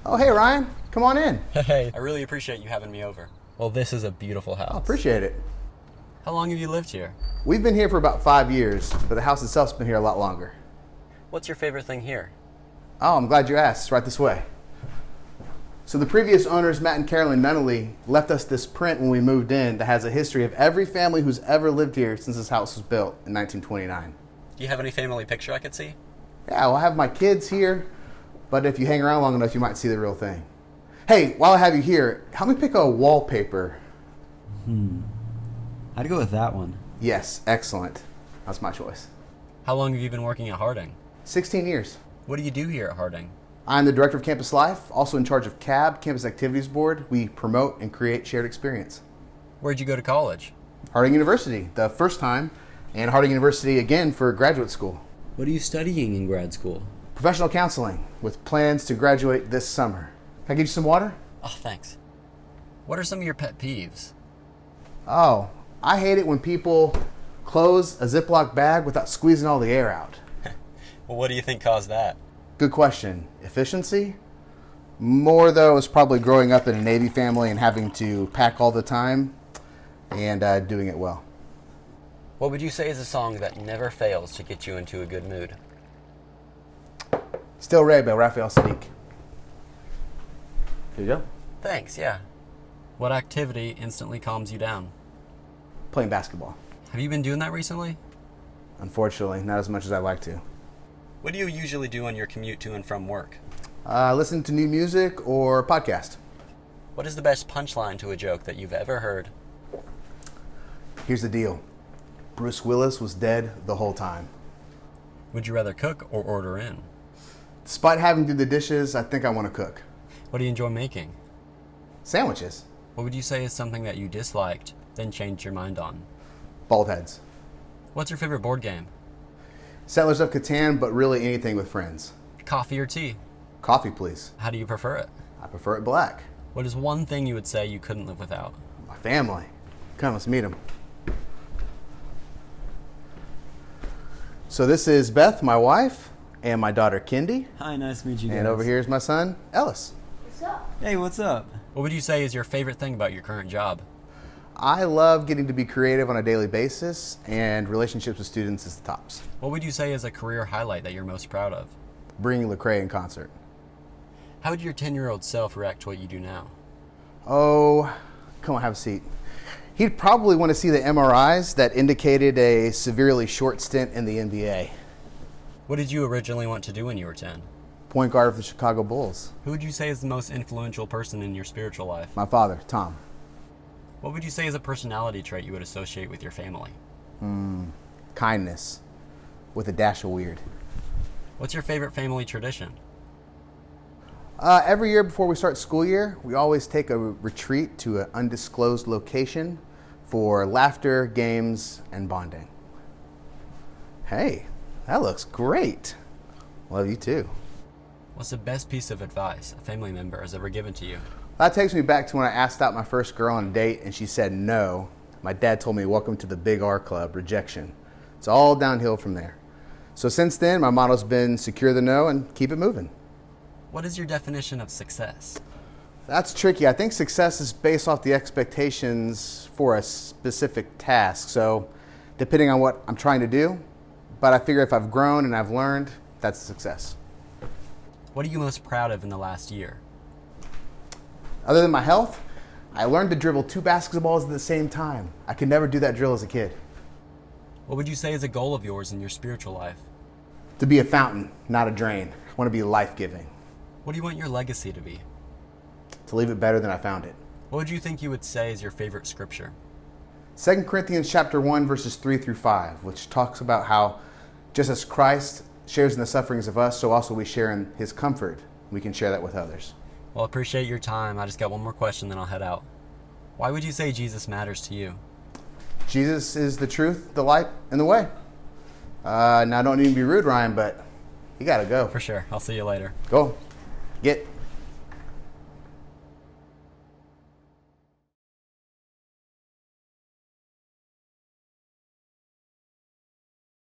Oh, hey, Ryan. Come on in. Hey, I really appreciate you having me over. Well, this is a beautiful house. I appreciate it. How long have you lived here? We've been here for about 5 years, but the house itself's been here a lot longer. What's your favorite thing here? Oh, I'm glad you asked. It's right this way. So the previous owners, Matt and Carolyn Nunnally, left us this print when we moved in that has a history of every family who's ever lived here since this house was built in 1929. Do you have any family picture I could see? Yeah, well, I have my kids here, but if you hang around long enough, you might see the real thing. Hey, while I have you here, help me pick a wallpaper. I'd go with that one. Yes, excellent. That's my choice. How long have you been working at Harding? 16 years. What do you do here at Harding? I'm the Director of Campus Life, also in charge of CAB, Campus Activities Board. We promote and create shared experience. Where'd you go to college? Harding University, the first time, and Harding University again for graduate school. What are you studying in grad school? Professional counseling, with plans to graduate this summer. Can I get you some water? Oh, thanks. What are some of your pet peeves? Oh, I hate it when people close a Ziploc bag without squeezing all the air out. Well, what do you think caused that? Good question. Efficiency? More, though, is probably growing up in a Navy family and having to pack all the time and doing it well. What would you say is a song that never fails to get you into a good mood? Still Ray by Raphael Sadiq. Here you go. Thanks, yeah. What activity instantly calms you down? Playing basketball. Have you been doing that recently? Unfortunately, not as much as I'd like to. What do you usually do on your commute to and from work? Listen to new music or podcast. What is the best punchline to a joke that you've ever heard? Here's the deal. Bruce Willis was dead the whole time. Would you rather cook or order in? Despite having to do the dishes, I think I want to cook. What do you enjoy making? Sandwiches. What would you say is something that you disliked, then changed your mind on? Bald heads. What's your favorite board game? Settlers of Catan, but really anything with friends. Coffee or tea? Coffee, please. How do you prefer it? I prefer it black. What is one thing you would say you couldn't live without? My family. Come, let's meet them. So this is Beth, my wife, and my daughter, Kendi. Hi, nice to meet you guys. And over here is my son, Ellis. What's up? Hey, what's up? What would you say is your favorite thing about your current job? I love getting to be creative on a daily basis, and relationships with students is the tops. What would you say is a career highlight that you're most proud of? Bringing Lecrae in concert. How would your 10-year-old self react to what you do now? Oh, come on, have a seat. He'd probably want to see the MRIs that indicated a severely short stint in the NBA. What did you originally want to do when you were 10? Point guard of the Chicago Bulls. Who would you say is the most influential person in your spiritual life? My father, Tom. What would you say is a personality trait you would associate with your family? Kindness, with a dash of weird. What's your favorite family tradition? Every year before we start school year, we always take a retreat to an undisclosed location for laughter, games, and bonding. Hey, that looks great. Love you too. What's the best piece of advice a family member has ever given to you? That takes me back to when I asked out my first girl on a date and she said no. My dad told me, welcome to the Big R Club, rejection. It's all downhill from there. So since then, my motto's been secure the no and keep it moving. What is your definition of success? That's tricky. I think success is based off the expectations for a specific task. So depending on what I'm trying to do, but I figure if I've grown and I've learned, that's a success. What are you most proud of in the last year? Other than my health, I learned to dribble 2 basketballs at the same time. I could never do that drill as a kid. What would you say is a goal of yours in your spiritual life? To be a fountain, not a drain. I want to be life-giving. What do you want your legacy to be? To leave it better than I found it. What would you think you would say is your favorite scripture? 2 Corinthians chapter 1, verses 3 through 5, which talks about how just as Christ shares in the sufferings of us, so also we share in his comfort. We can share that with others. Well, I appreciate your time. I just got one more question, then I'll head out. Why would you say Jesus matters to you? Jesus is the truth, the light, and the way. Now, don't need to be rude, Ryan, but you got to go. For sure. I'll see you later. Go. Get.